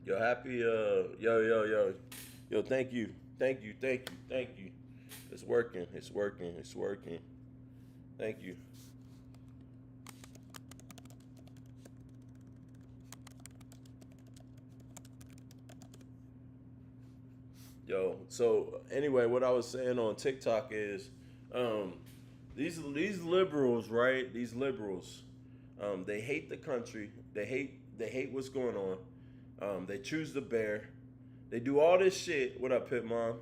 Yo, happy, yo, thank you. Thank you, thank you, thank you. It's working, it's working, it's working. Thank you. Yo, so anyway, what I was saying on TikTok is um, these liberals, right? These liberals, they hate the country. They hate what's going on. They choose the bear. They do all this shit. What up, Pitmon?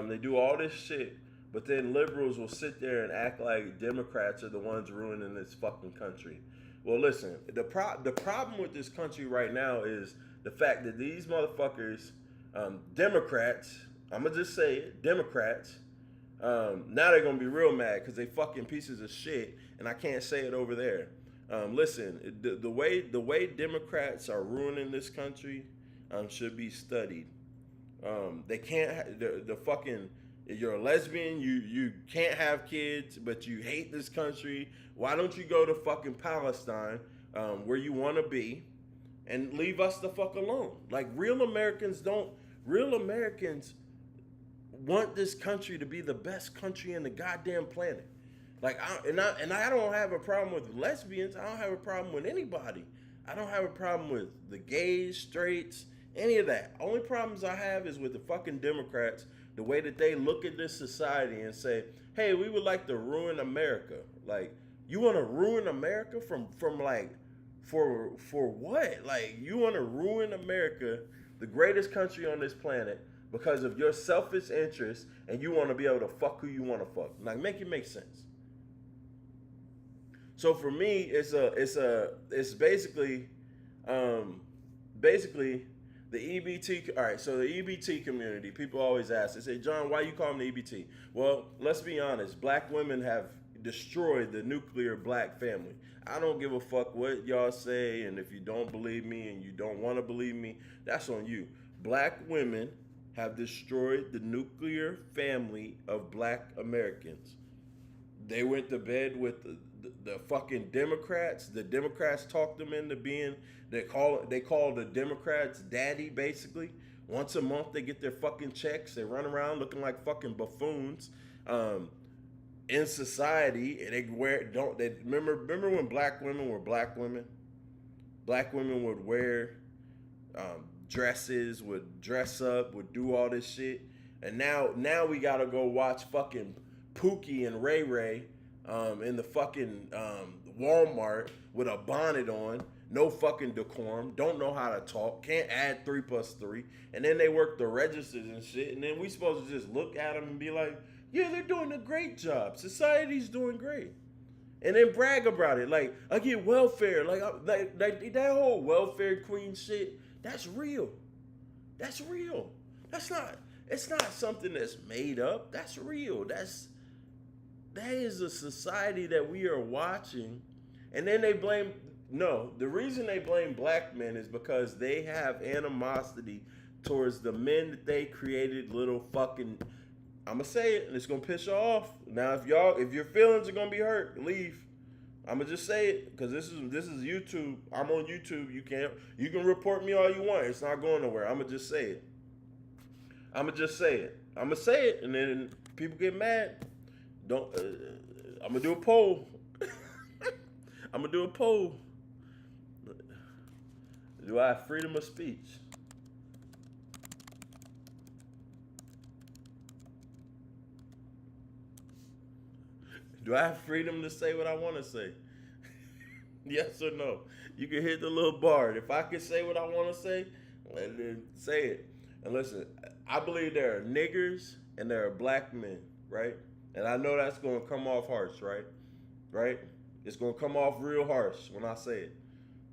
They do all this shit, but then liberals will sit there and act like Democrats are the ones ruining this fucking country. Well, listen, the problem with this country right now is the fact that these motherfuckers, Democrats, I'm gonna just say it, Democrats, now they're gonna be real mad because they fucking pieces of shit, and I can't say it over there. Listen, the way Democrats are ruining this country should be studied. They can't the fucking you're a lesbian, you can't have kids, but you hate this country. Why don't you go to fucking Palestine, where you want to be, and leave us the fuck alone? Like real Americans want this country to be the best country in the goddamn planet. Like I don't have a problem with lesbians. I don't have a problem with anybody. I don't have a problem with the gays, straights, any of that. Only problems I have is with the fucking Democrats, the way that they look at this society and say, "Hey, we would like to ruin America." Like, you want to ruin America from like for what? Like, you want to ruin America, the greatest country on this planet, because of your selfish interests, and you want to be able to fuck who you want to fuck. Like, make it make sense. So for me, it's um, basically the EBT. All right, so the EBT community. People always ask. They say, John, why you call them the EBT? Well, let's be honest. Black women have destroyed the nuclear black family. I don't give a fuck what y'all say, and if you don't believe me and you don't want to believe me, that's on you. Black women have destroyed the nuclear family of black Americans. They went to bed with the fucking Democrats. The Democrats talked them into being they call the Democrats daddy basically. Once a month they get their fucking checks. They run around looking like fucking buffoons in society. And they wear don't they remember when black women were black women? Black women would wear dresses, would dress up, would do all this shit. And now we gotta go watch fucking Pookie and Ray Ray in the fucking Walmart with a bonnet on, no fucking decorum, don't know how to talk, can't add 3 plus 3, and then they work the registers and shit, and then we supposed to just look at them and be like, yeah, they're doing a great job, society's doing great, and then brag about it. Like, I get welfare, like that whole welfare queen shit. That's real. That's real. That's not. It's not something that's made up. That's real. That is a society that we are watching, and then they blame. No, the reason they blame black men is because they have animosity towards the men that they created. Little fucking. I'm gonna say it, and it's gonna piss you off. Now, if your feelings are gonna be hurt, leave. I'm gonna just say it because this is YouTube. I'm on YouTube. You can report me all you want. It's not going nowhere. I'm gonna just say it. I'm gonna just say it. I'm gonna say it, and then people get mad. Don't. I'm gonna do a poll. I'm gonna do a poll. Do I have freedom of speech? Do I have freedom to say what I want to say? Yes or no? You can hit the little bar. If I can say what I want to say, then say it. And listen, I believe there are niggers and there are black men, right? And I know that's going to come off harsh, right? Right? It's going to come off real harsh when I say it.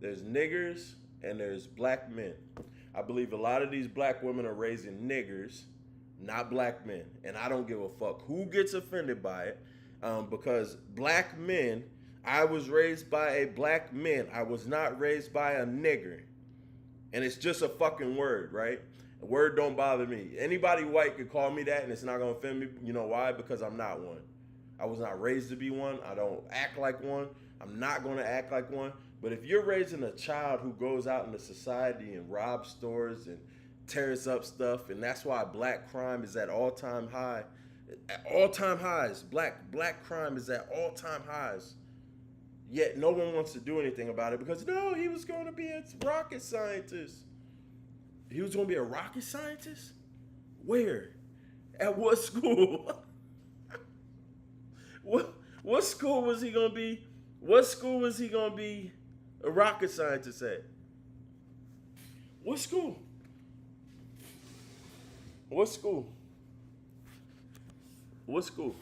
There's niggers and there's black men. I believe a lot of these black women are raising niggers, not black men. And I don't give a fuck who gets offended by it, because black men, I was raised by a black man. I was not raised by a nigger. And it's just a fucking word, right? A word don't bother me. Anybody white could call me that and it's not gonna offend me. You know why? Because I'm not one. I was not raised to be one. I don't act like one. I'm not gonna act like one. But if you're raising a child who goes out into society and robs stores and tears up stuff, and that's why black crime is at all-time high, at all-time highs. Black crime is at all-time highs. Yet no one wants to do anything about it because no, he was going to be a rocket scientist. He was going to be a rocket scientist? Where? At what school? What school was he going to be? What school was he going to be a rocket scientist at? What school? What school? What school?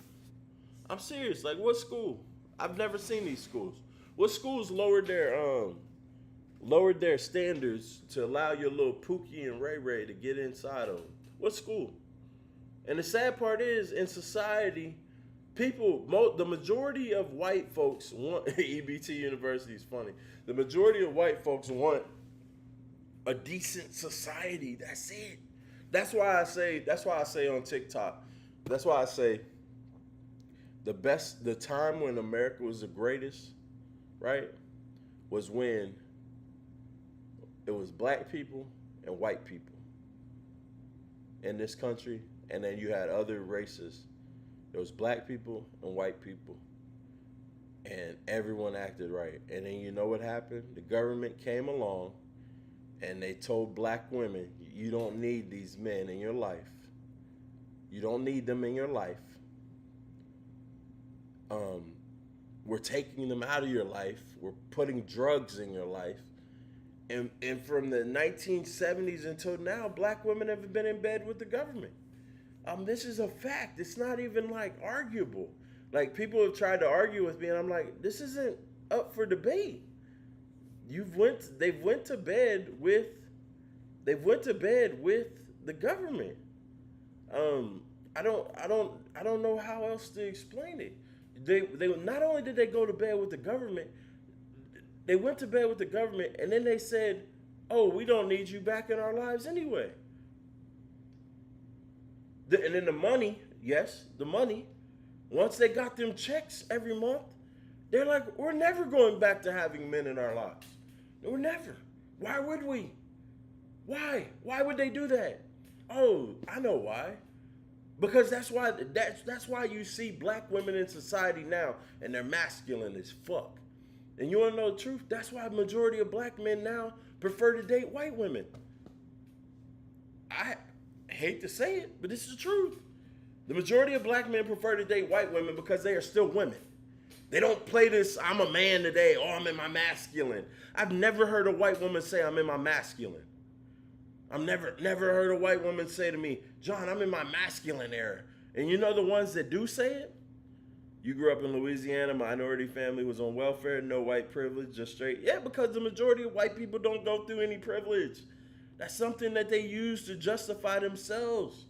I'm serious. Like, what school? I've never seen these schools. What schools lowered their standards to allow your little Pookie and Ray Ray to get inside of them? What school? And the sad part is, in society, the majority of white folks want EBT University is funny. The majority of white folks want a decent society. That's it. That's why I say on TikTok. That's why I say the time when America was the greatest, right, was when it was black people and white people in this country, and then you had other races. There was black people and white people, and everyone acted right. And then you know what happened? The government came along, and they told black women, you don't need these men in your life. You don't need them in your life. We're taking them out of your life. We're putting drugs in your life. And from the 1970s until now, black women have been in bed with the government. This is a fact. It's not even like arguable. Like, people have tried to argue with me, and I'm like, this isn't up for debate. They've went to bed with the government. I don't know how else to explain it. They not only did they go to bed with the government, they went to bed with the government, and then they said, "Oh, we don't need you back in our lives anyway." And then the money, once they got them checks every month, they're like, "We're never going back to having men in our lives. We're never. Why would we? Why? Why would they do that?" Oh, I know why. Because that's why you see black women in society now, and they're masculine as fuck. And you want to know the truth? That's why a majority of black men now prefer to date white women. I hate to say it, but this is the truth. The majority of black men prefer to date white women because they are still women. They don't play this, I'm a man today, or I'm in my masculine. I've never heard a white woman say I'm in my masculine. I've never heard a white woman say to me, "John, I'm in my masculine era." And you know the ones that do say it? You grew up in Louisiana, minority family, was on welfare, no white privilege, just straight. Yeah, because the majority of white people don't go through any privilege. That's something that they use to justify themselves.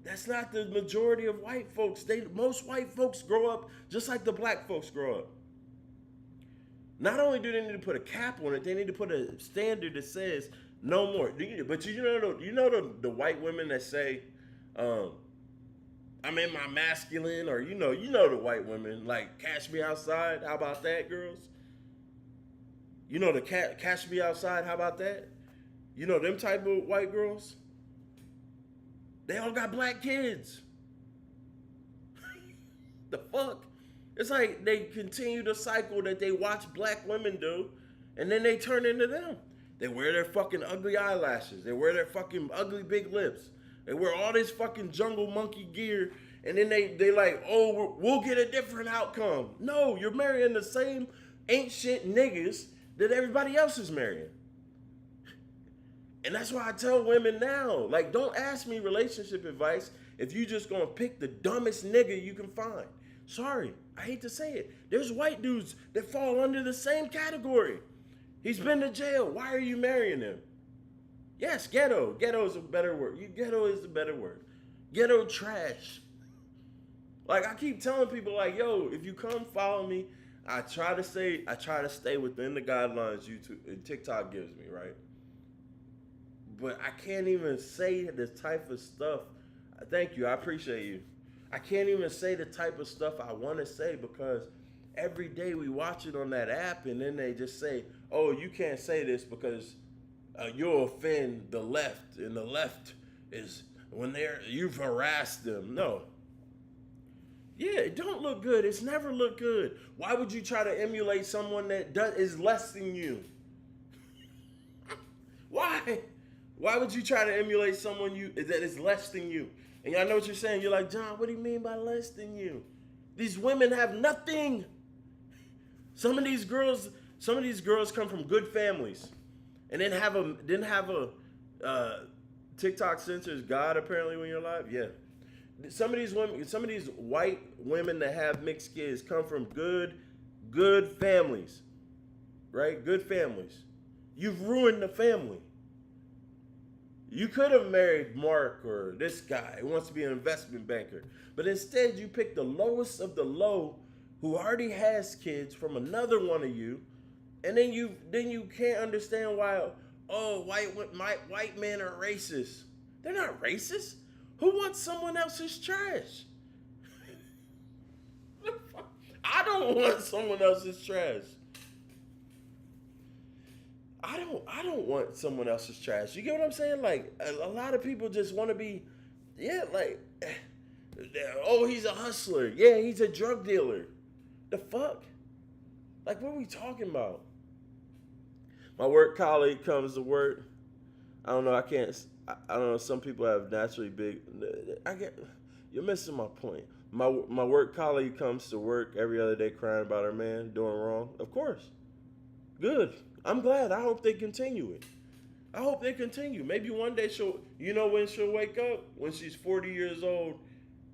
That's not the majority of white folks. Most white folks grow up just like the black folks grow up. Not only do they need to put a cap on it, they need to put a standard that says no more. But you know the white women that say, "I'm in my masculine," or you know the white women like, "Cash me outside." How about that, girls? You know the "Cash me outside." How about that? You know them type of white girls. They all got black kids. The fuck? It's like they continue the cycle that they watch black women do, and then they turn into them. They wear their fucking ugly eyelashes. They wear their fucking ugly big lips. They wear all this fucking jungle monkey gear, and then they like, "Oh, we'll get a different outcome." No, you're marrying the same ain't shit niggas that everybody else is marrying. And that's why I tell women now, like, don't ask me relationship advice if you just gonna pick the dumbest nigga you can find. Sorry, I hate to say it. There's white dudes that fall under the same category. He's been to jail. Why are you marrying him? Yes, ghetto. Ghetto is a better word. Ghetto is the better word. Ghetto trash. Like, I keep telling people, like, yo, if you come follow me, I try to stay within the guidelines TikTok gives me, right? But I can't even say the type of stuff. Thank you. I appreciate you. I can't even say the type of stuff I want to say because every day we watch it on that app, and then they just say, "Oh, you can't say this because you'll offend the left, and the left is when you've harassed them." No. Yeah, it don't look good. It's never looked good. Why would you try to emulate someone that is less than you? Why? Why would you try to emulate someone that is less than you? And y'all know what you're saying. You're like, John, what do you mean by less than you? These women have nothing. Some of these girls come from good families, and didn't have a TikTok censors God apparently when you're alive. Yeah. Some of these white women that have mixed kids come from good families, right? Good families. You've ruined the family. You could have married Mark or this guy who wants to be an investment banker, but instead you picked the lowest of the low who already has kids from another one of you, and then you can't understand why. Oh, white men are racist. They're not racist. Who wants someone else's trash? I don't want someone else's trash. I don't want someone else's trash. You get what I'm saying? Like, a lot of people just want to be, like, oh, he's a hustler. Yeah, he's a drug dealer. The fuck? Like, what are we talking about? My work colleague comes to work. I don't know. I don't know. Some people have naturally big. You're missing my point. My work colleague comes to work every other day crying about her man doing wrong. Of course. Good. I'm glad. I hope they continue it. I hope they continue. Maybe one day when she'll wake up? When she's 40 years old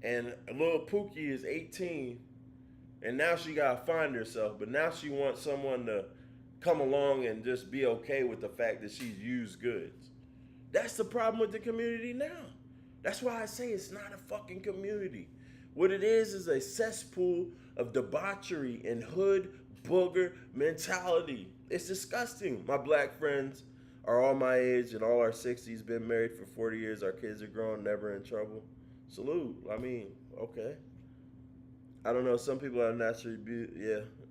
and little Pookie is 18, and now she got to find herself, but now she wants someone to come along and just be okay with the fact that she's used goods. That's the problem with the community now. That's why I say it's not a fucking community. What it is a cesspool of debauchery and hood booger mentality. It's disgusting. My black friends are all my age and all our 60s, been married for 40 years. Our kids are grown, never in trouble. Salute. I mean, okay. I don't know. Some people are naturally,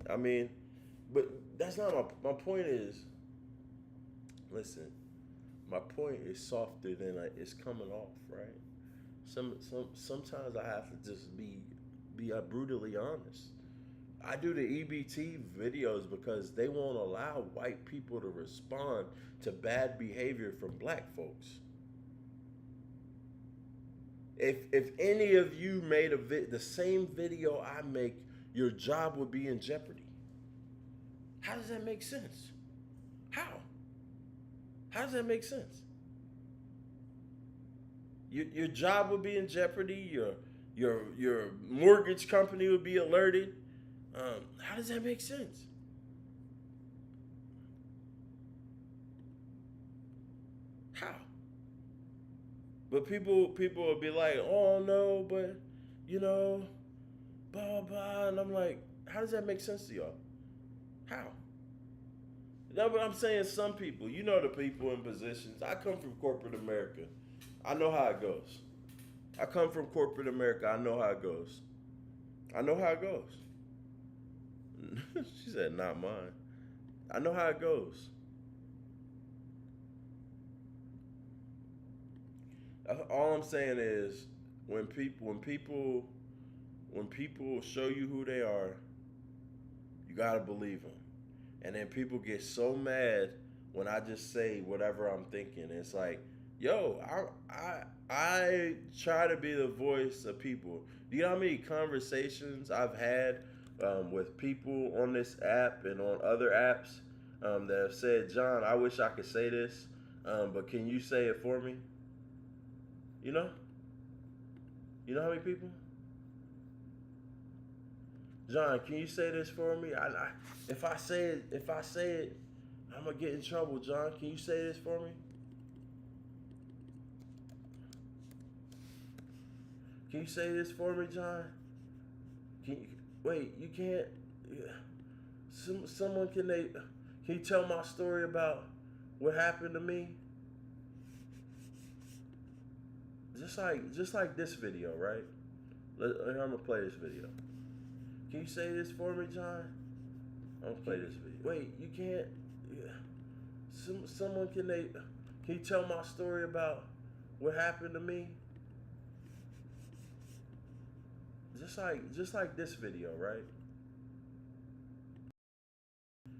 I mean, but that's not my point is, listen, my point is softer than it's coming off, right? Sometimes I have to just be brutally honest. I do the EBT videos because they won't allow white people to respond to bad behavior from black folks. If any of you made the same video I make, your job would be in jeopardy. How does that make sense? How? How does that make sense? Your job would be in jeopardy. Your mortgage company would be alerted. How does that make sense? How? But people will be like, oh no, but blah blah, and I'm like, how does that make sense to y'all? How? No, but I'm saying some people, the people in positions. I come from corporate America. I know how it goes. I come from corporate America. I know how it goes. I know how it goes. She said, not mine. I know how it goes. All I'm saying is when people show you who they are, you gotta believe them. And then people get so mad when I just say whatever I'm thinking. It's like, yo, I try to be the voice of people. Do you know how many conversations I've had with people on this app and on other apps that have said, John, I wish I could say this, but can you say it for me? You know how many people? John, can you say this for me? If I say it, I'm gonna get in trouble. John, can you say this for me? Can you say this for me, John? Wait, you can't. Someone can you tell my story about what happened to me? Just like this video, right? I'm gonna play this video. Can you say this for me, John? I'm gonna play this video. Wait, you can't. Someone can you tell my story about what happened to me? Just like this video, right?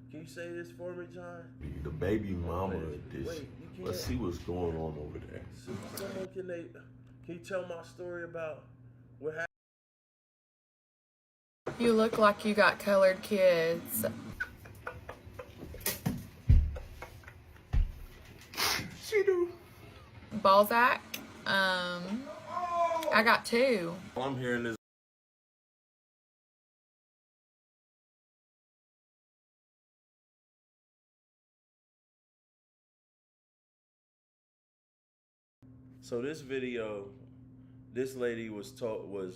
Can you say this for me, John? The baby mama edition. Wait, you can't. Let's see what's going on over there. Someone can you tell my story about what happened? You look like you got colored kids. She do. Balzac. I got 2. I'm hearing this. So this video, this lady was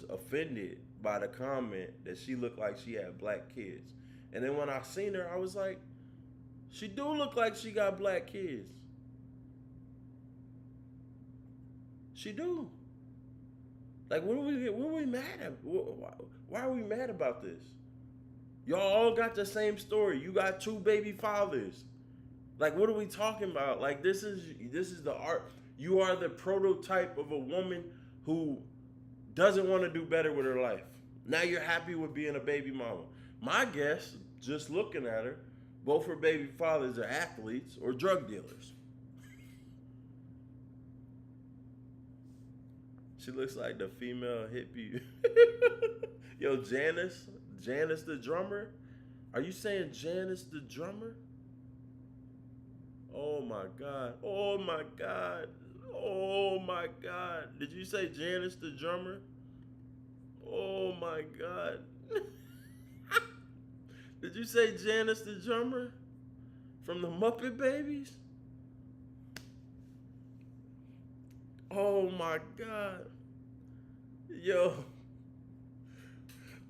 offended by the comment that she looked like she had black kids. And then when I seen her, I was like, she do look like she got black kids. She do. Like, what are we mad at? Why are we mad about this? Y'all all got the same story. You got 2 baby fathers. Like, what are we talking about? Like, this is the art. You are the prototype of a woman who doesn't want to do better with her life. Now you're happy with being a baby mama. My guess, just looking at her, both her baby fathers are athletes or drug dealers. She looks like the female hippie. Yo, Janice the drummer? Are you saying Janice the drummer? Oh my God. Oh my God. Oh my God. Did you say Janice the drummer? Oh my God. Did you say Janice the drummer? From the Muppet Babies? Oh my God. Yo.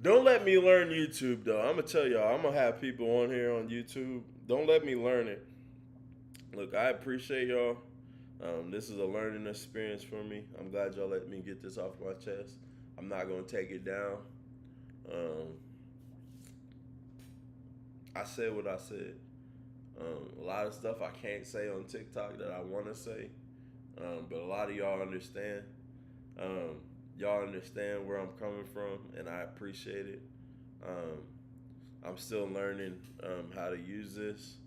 Don't let me learn YouTube though. I'm gonna tell y'all, I'm gonna have people on here on YouTube. Don't let me learn it. Look, I appreciate y'all. This is a learning experience for me. I'm glad y'all let me get this off my chest. I'm not gonna take it down. I said what I said. A lot of stuff I can't say on TikTok that I want to say, but a lot of y'all understand. Y'all understand where I'm coming from, and I appreciate it. I'm still learning how to use this.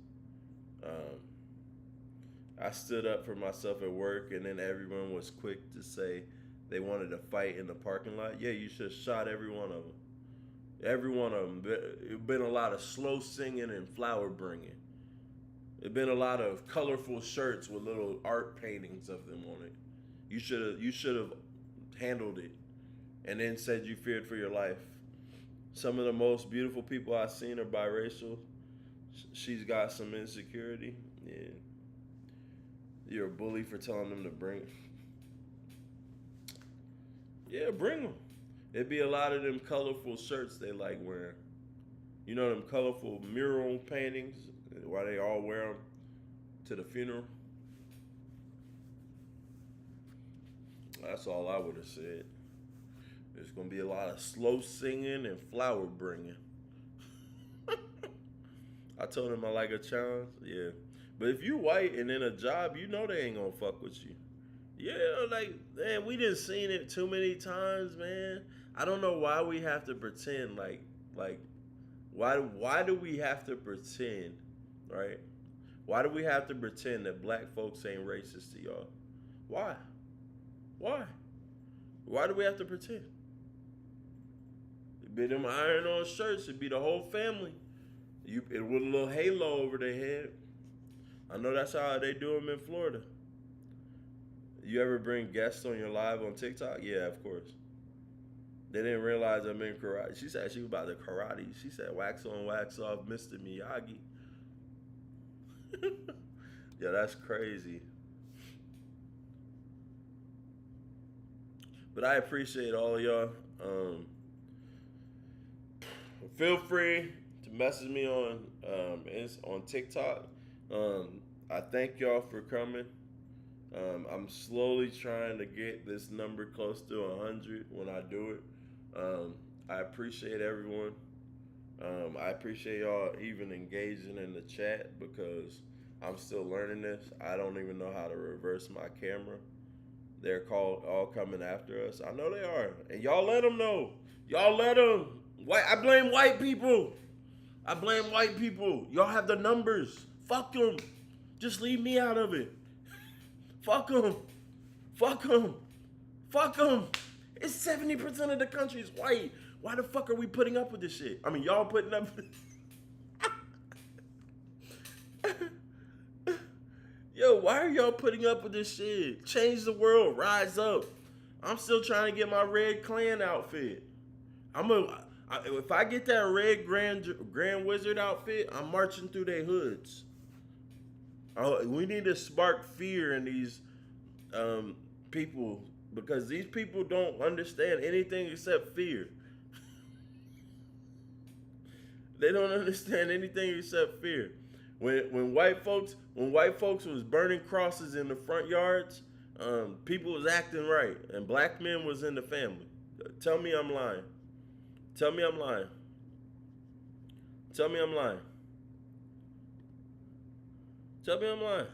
I stood up for myself at work, and then everyone was quick to say they wanted to fight in the parking lot. Yeah, you should have shot every one of them. Every one of them. It's been a lot of slow singing and flower bringing. It's been a lot of colorful shirts with little art paintings of them on it. You should have handled it, and then said you feared for your life. Some of the most beautiful people I've seen are biracial. She's got some insecurity. Yeah. You're a bully for telling them to bring. Yeah, bring them. It'd be a lot of them colorful shirts they like wearing. You know them colorful mural paintings, why they all wear them to the funeral? That's all I would have said. There's going to be a lot of slow singing and flower bringing. I told him I like a challenge. Yeah. But if you white and in a job, you know they ain't going to fuck with you. Yeah, like, man, we done seen it too many times, man. I don't know why we have to pretend like why do we have to pretend, right? Why do we have to pretend that black folks ain't racist to y'all? Why? Why? Why do we have to pretend? It'd be them iron-on shirts. It'd be the whole family. It with a little halo over their head. I know that's how they do them in Florida. You ever bring guests on your live on TikTok? Yeah, of course. They didn't realize I'm in karate. She said she was about to karate. She said wax on, wax off, Mr. Miyagi. Yeah, that's crazy. But I appreciate all of y'all. Feel free to message me on TikTok. I thank y'all for coming. I'm slowly trying to get this number close to 100 when I do it. I appreciate everyone. I appreciate y'all even engaging in the chat because I'm still learning this. I don't even know how to reverse my camera. They're all coming after us. I know they are, and y'all let them know. Y'all let them. I blame white people. I blame white people. Y'all have the numbers. Fuck them. Just leave me out of it. Fuck them. Fuck them. Fuck them. It's 70% of the country is white. Why the fuck are we putting up with this shit? I mean, y'all putting up with Yo, why are y'all putting up with this shit? Change the world. Rise up. I'm still trying to get my red clan outfit. If I get that red Grand Wizard outfit, I'm marching through their hoods. We need to spark fear in these people because these people don't understand anything except fear. They don't understand anything except fear. When white folks was burning crosses in the front yards, people was acting right, and black men was in the family. Tell me I'm lying. Tell me I'm lying. Tell me I'm lying. Tell me I'm lying.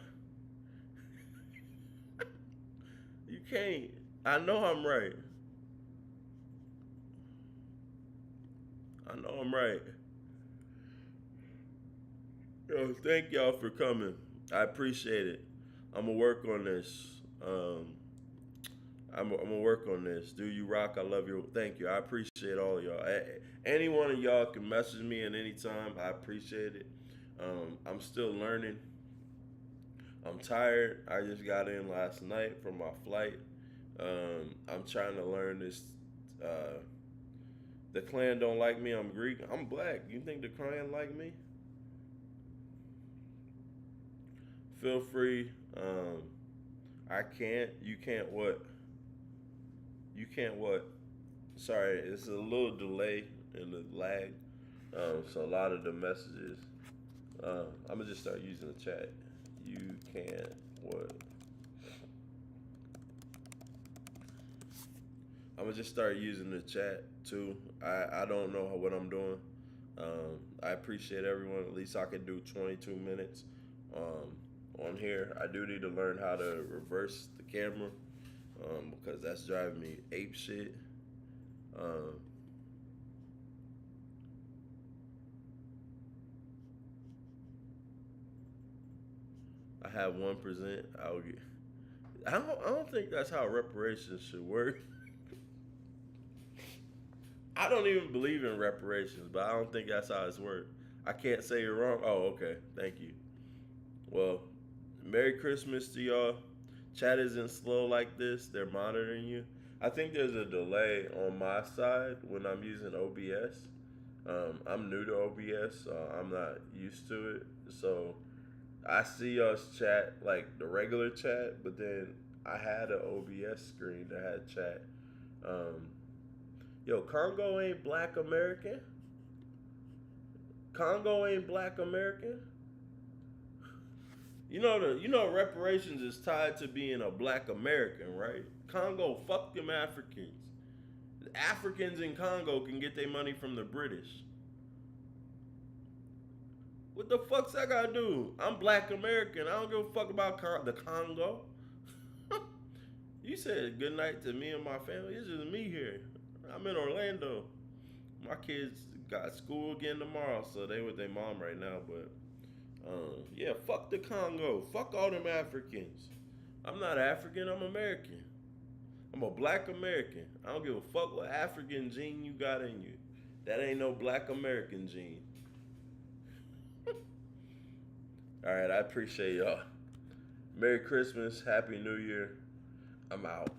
You can't. I know I'm right. I know I'm right. Yo, thank y'all for coming. I appreciate it. I'm gonna work on this. I'm gonna work on this. Do you rock? I love you. Thank you. I appreciate all of y'all. Any one of y'all can message me at any time. I appreciate it. I'm still learning. I'm tired. I just got in last night from my flight. I'm trying to learn this. The clan don't like me. I'm Greek. I'm black. You think the clan like me? Feel free. I can't. You can't what? You can't what? Sorry, it's a little delay in the lag. So a lot of the messages. I'm gonna just start using the chat. You can't what? I'm gonna just start using the chat too. I don't know what I'm doing. I appreciate everyone. At least I can do 22 minutes on here. I do need to learn how to reverse the camera because that's driving me ape shit. I have 1%. I'll get. I don't think that's how reparations should work. I don't even believe in reparations, but I don't think that's how it's worked. I can't say you're wrong. Oh, okay. Thank you. Well, Merry Christmas to y'all. Chat isn't slow like this. They're monitoring you. I think there's a delay on my side when I'm using OBS. I'm new to OBS, so I'm not used to it. So I see us chat like the regular chat, but then I had an OBS screen that had chat. Yo, Congo ain't black American. Congo ain't black American. You know reparations is tied to being a black American, right? Congo, fuck them Africans. Africans in Congo can get their money from the British. What the fuck's that gotta do? I'm black American. I don't give a fuck about the Congo. You said good night to me and my family. It's just me here. I'm in Orlando. My kids got school again tomorrow, so they with their mom right now. But yeah, fuck the Congo. Fuck all them Africans. I'm not African. I'm American. I'm a black American. I don't give a fuck what African gene you got in you. That ain't no black American gene. All right, I appreciate y'all. Merry Christmas. Happy New Year. I'm out.